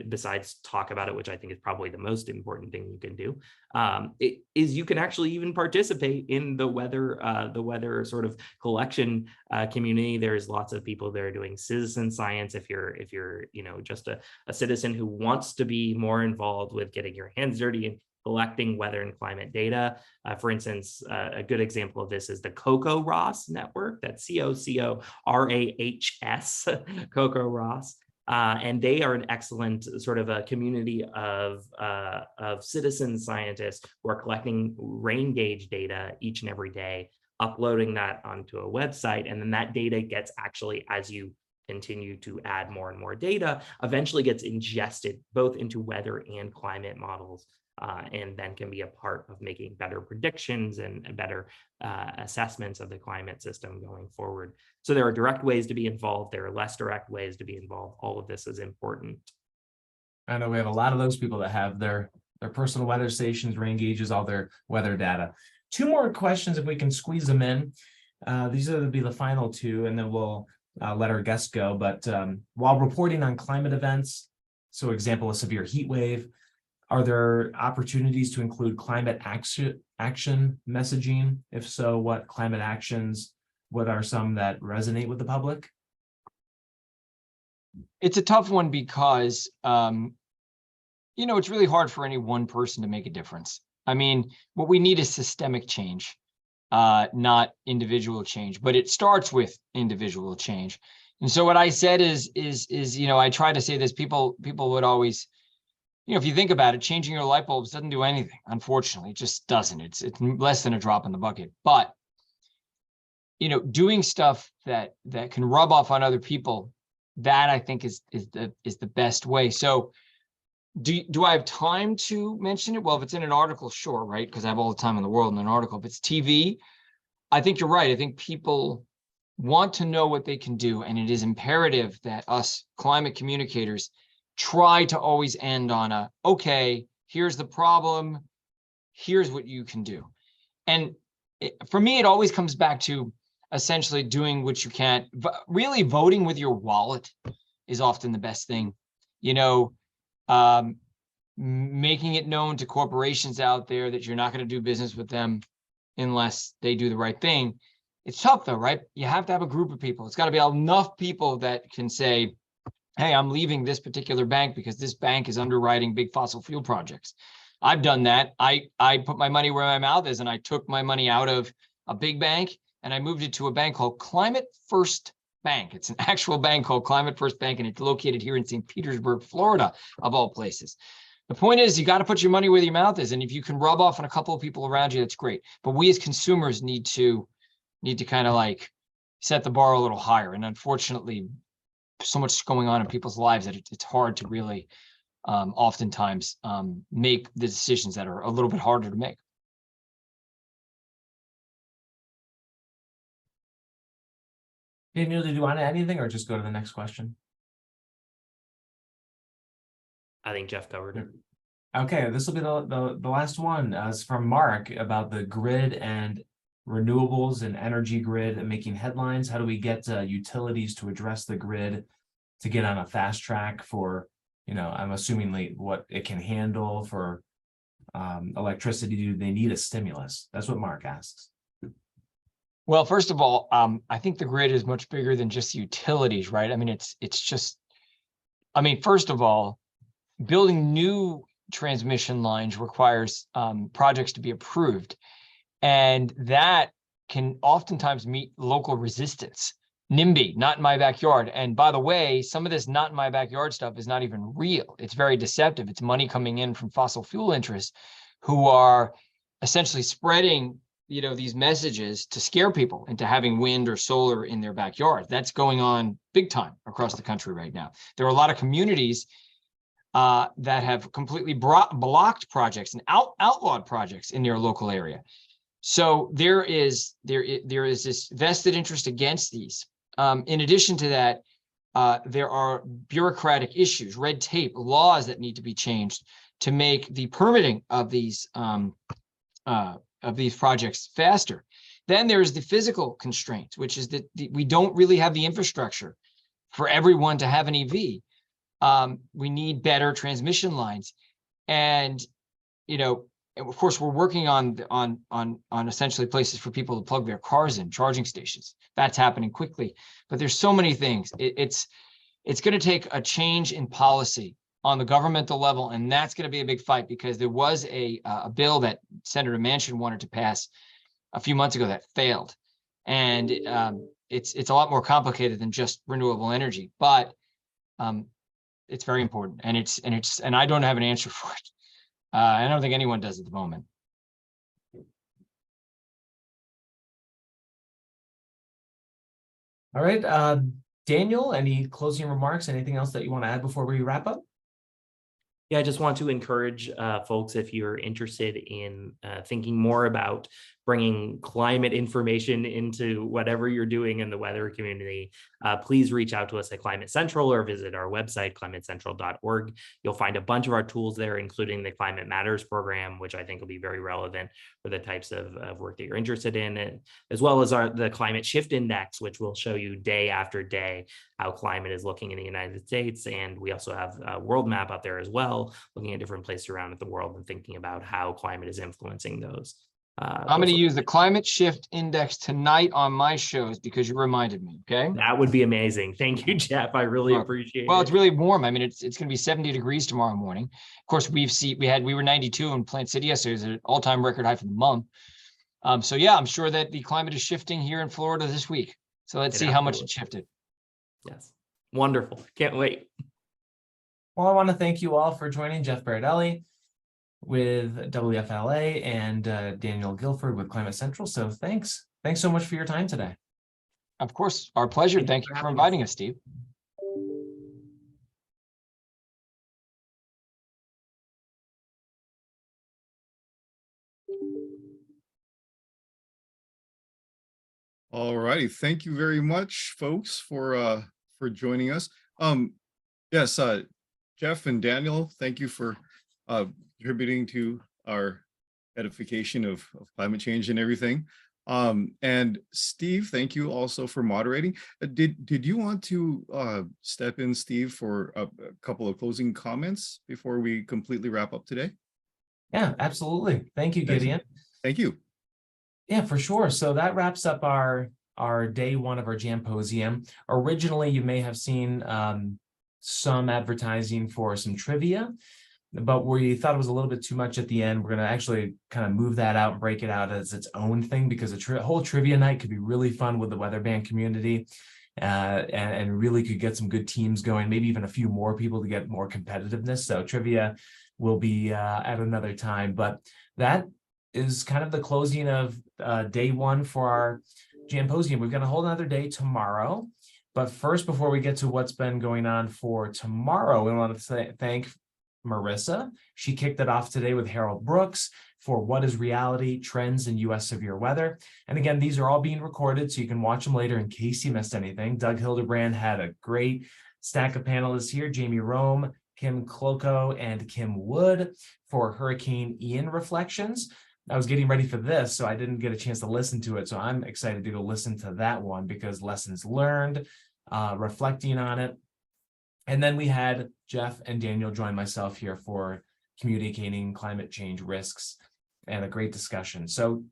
besides talk about it, which I think is probably the most important thing you can do, is you can actually even participate in the weather sort of collection community. There's lots of people that are doing citizen science. If you're just a citizen who wants to be more involved with getting your hands dirty and collecting weather and climate data. For instance, a good example of this is the CocoRahs network. That's CocoRahs, CocoRahs. And they are an excellent sort of a community of citizen scientists who are collecting rain gauge data each and every day, uploading that onto a website. And then that data gets actually, as you continue to add more and more data, eventually gets ingested both into weather and climate models. And then can be a part of making better predictions and better assessments of the climate system going forward. So there are direct ways to be involved. There are less direct ways to be involved. All of this is important. I know we have a lot of those people that have their personal weather stations, rain gauges, all their weather data. Two more questions if we can squeeze them in. These will be the final two, and then we'll let our guests go, but while reporting on climate events, so example, a severe heat wave, are there opportunities to include climate action messaging? If so, what climate actions, what are some that resonate with the public? It's a tough one because, it's really hard for any one person to make a difference. I mean, what we need is systemic change, not individual change, but it starts with individual change. And so what I said is, I try to say this, people would always, if you think about it, changing your light bulbs doesn't do anything. Unfortunately, it just doesn't. It's less than a drop in the bucket. But, doing stuff that can rub off on other people, that I think is the best way. So do I have time to mention it? Well, if it's in an article, sure, right? Because I have all the time in the world in an article. If it's TV, I think you're right. I think people want to know what they can do. And it is imperative that us climate communicators try to always end on okay, here's the problem, here's what you can do. And for me, it always comes back to essentially doing what you can. Really voting with your wallet is often the best thing. Making it known to corporations out there that you're not going to do business with them unless they do the right thing. It's tough though, right? You have to have a group of people. It's got to be enough people that can say, hey, I'm leaving this particular bank because this bank is underwriting big fossil fuel projects. I've done that. I put my money where my mouth is, and I took my money out of a big bank and I moved it to a bank called Climate First Bank. It's an actual bank called Climate First Bank, and it's located here in St. Petersburg, Florida, of all places. The point is, you got to put your money where your mouth is, and if you can rub off on a couple of people around you, that's great. But we as consumers need to kind of like set the bar a little higher. And unfortunately, so much going on in people's lives that it's hard to really oftentimes make the decisions that are a little bit harder to make. Daniel, did you want to add anything or just go to the next question? I think Jeff covered it. Okay, this will be the last one. It's from Mark about the grid and renewables and energy grid and making headlines. How do we get utilities to address the grid to get on a fast track for, I'm assuming what it can handle for electricity? Do they need a stimulus? That's what Mark asks. Well, first of all, I think the grid is much bigger than just utilities, right? I mean, first of all, building new transmission lines requires projects to be approved, and that can oftentimes meet local resistance. NIMBY, not in my backyard. And by the way, some of this not in my backyard stuff is not even real. It's very deceptive. It's money coming in from fossil fuel interests who are essentially spreading these messages to scare people into having wind or solar in their backyard. That's going on big time across the country right now. There are a lot of communities that have completely blocked projects and outlawed projects in their local area. So there is this vested interest against these. In addition to that, there are bureaucratic issues, red tape, laws that need to be changed to make the permitting of these projects faster. Then there's the physical constraints, which is that we don't really have the infrastructure for everyone to have an EV. We need better transmission lines, and of course we're working on essentially places for people to plug their cars in, charging stations. That's happening quickly, but there's so many things. It's going to take a change in policy on the governmental level, and that's going to be a big fight, because there was a bill that Senator Manchin wanted to pass a few months ago that failed, and it's a lot more complicated than just renewable energy, but it's very important, and I don't have an answer for it. I don't think anyone does at the moment. All right, Daniel, any closing remarks? Anything else that you want to add before we wrap up? Yeah, I just want to encourage folks, if you're interested in thinking more about bringing climate information into whatever you're doing in the weather community, please reach out to us at Climate Central or visit our website, climatecentral.org. You'll find a bunch of our tools there, including the Climate Matters program, which I think will be very relevant for the types of work that you're interested in, and as well as the Climate Shift Index, which will show you day after day how climate is looking in the United States. And we also have a world map out there as well, looking at different places around the world and thinking about how climate is influencing those. I'm going to use the Climate Shift Index tonight on my shows because you reminded me. Okay. That would be amazing. Thank you, Jeff. I really appreciate it. Well, it's really warm. I mean, it's going to be 70 degrees tomorrow morning. Of course, we were 92 in Plant City yesterday. It was an all-time record high for the month. So yeah, I'm sure that the climate is shifting here in Florida this week. So let's see how much it shifted. Yes. Wonderful. Can't wait. Well, I want to thank you all for joining Jeff Berardelli with WFLA and Daniel Guilford with Climate Central. So thanks so much for your time today. Of course, our pleasure. Thank you for inviting us, Steve. All righty. Thank you very much, folks, for joining us. Yes, Jeff and Daniel, thank you for contributing to our edification of climate change and everything. And Steve, thank you also for moderating. Did you want to step in, Steve, for a couple of closing comments before we completely wrap up today? Yeah, absolutely. Thank you, Gideon. Thank you. Yeah, for sure. So that wraps up our day one of our Jamposium. Originally, you may have seen some advertising for some trivia, but we thought it was a little bit too much at the end. We're going to actually kind of move that out and break it out as its own thing, because a whole trivia night could be really fun with the weather band community, and really could get some good teams going, maybe even a few more people to get more competitiveness. So trivia will be at another time, but that is kind of the closing of day one for our Jamposium. We've got a whole another day tomorrow. But first, before we get to what's been going on for tomorrow, we want to thank Marissa. She kicked it off today with Harold Brooks for What is Reality? Trends in U.S. Severe Weather. And again, these are all being recorded, so you can watch them later in case you missed anything. Doug Hildebrand had a great stack of panelists here. Jamie Rome, Kim Cloco, and Kim Wood for Hurricane Ian reflections. I was getting ready for this, so I didn't get a chance to listen to it. So I'm excited to go listen to that one, because lessons learned, reflecting on it. And then we had Jeff and Daniel join myself here for communicating climate change risks, and a great discussion. So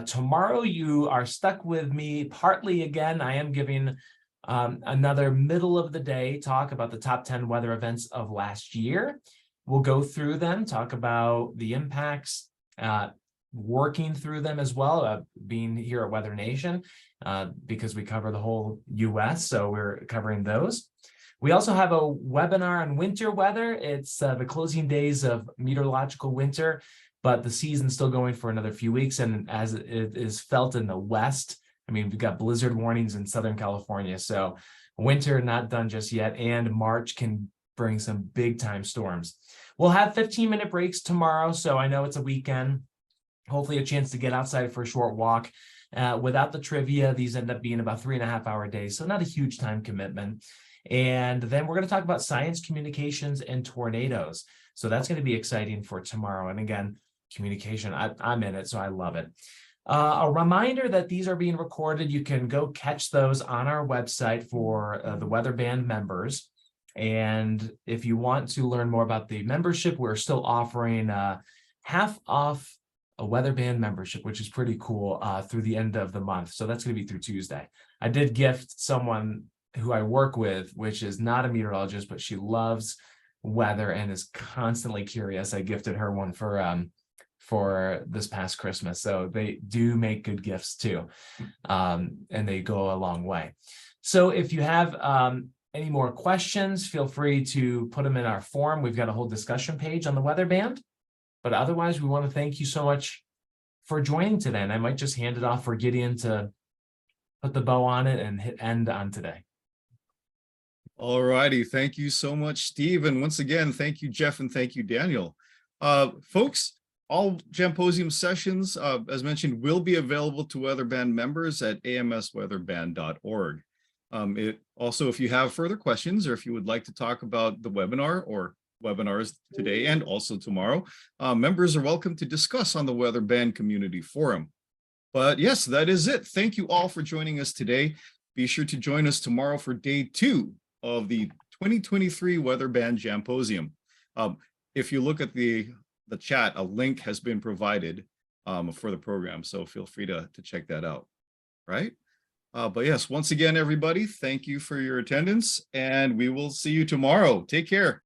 tomorrow you are stuck with me partly again. I am giving another middle of the day talk about the top 10 weather events of last year. We'll go through them, talk about the impacts, working through them as well, being here at Weather Nation, because we cover the whole US, so we're covering those. We also have a webinar on winter weather. It's the closing days of meteorological winter, but the season's still going for another few weeks. And as it is felt in the West, I mean, we've got blizzard warnings in Southern California, so winter not done just yet, and March can bring some big time storms. We'll have 15-minute breaks tomorrow, so I know it's a weekend. Hopefully a chance to get outside for a short walk. Without the trivia, these end up being about 3.5-hour days, so not a huge time commitment. And then we're going to talk about science, communications, and tornadoes. So that's going to be exciting for tomorrow. And again, communication, I'm in it, so I love it. A reminder that these are being recorded. You can go catch those on our website for the Weather Band members. And if you want to learn more about the membership, we're still offering half off a Weather Band membership, which is pretty cool, through the end of the month. So that's going to be through Tuesday. I did gift someone who I work with, which is not a meteorologist, but she loves weather and is constantly curious. I gifted her one for this past Christmas. So they do make good gifts too. And they go a long way. So if you have any more questions, feel free to put them in our forum. We've got a whole discussion page on the Weather Band. But otherwise, we want to thank you so much for joining today. And I might just hand it off for Gideon to put the bow on it and hit end on today. All righty. Thank you so much, Steve. And once again, thank you, Jeff, and thank you, Daniel. Folks, all Jamposium sessions, as mentioned, will be available to weather band members at amsweatherband.org. It also, if you have further questions or if you would like to talk about the webinar or webinars today and also tomorrow, members are welcome to discuss on the Weather Band Community Forum. But yes, that is it. Thank you all for joining us today. Be sure to join us tomorrow for day 2 of the 2023 Weather Band Jamposium. If you look at the chat, a link has been provided for the program, so feel free to check that out, right? But yes, once again, everybody, thank you for your attendance, and we will see you tomorrow. Take care.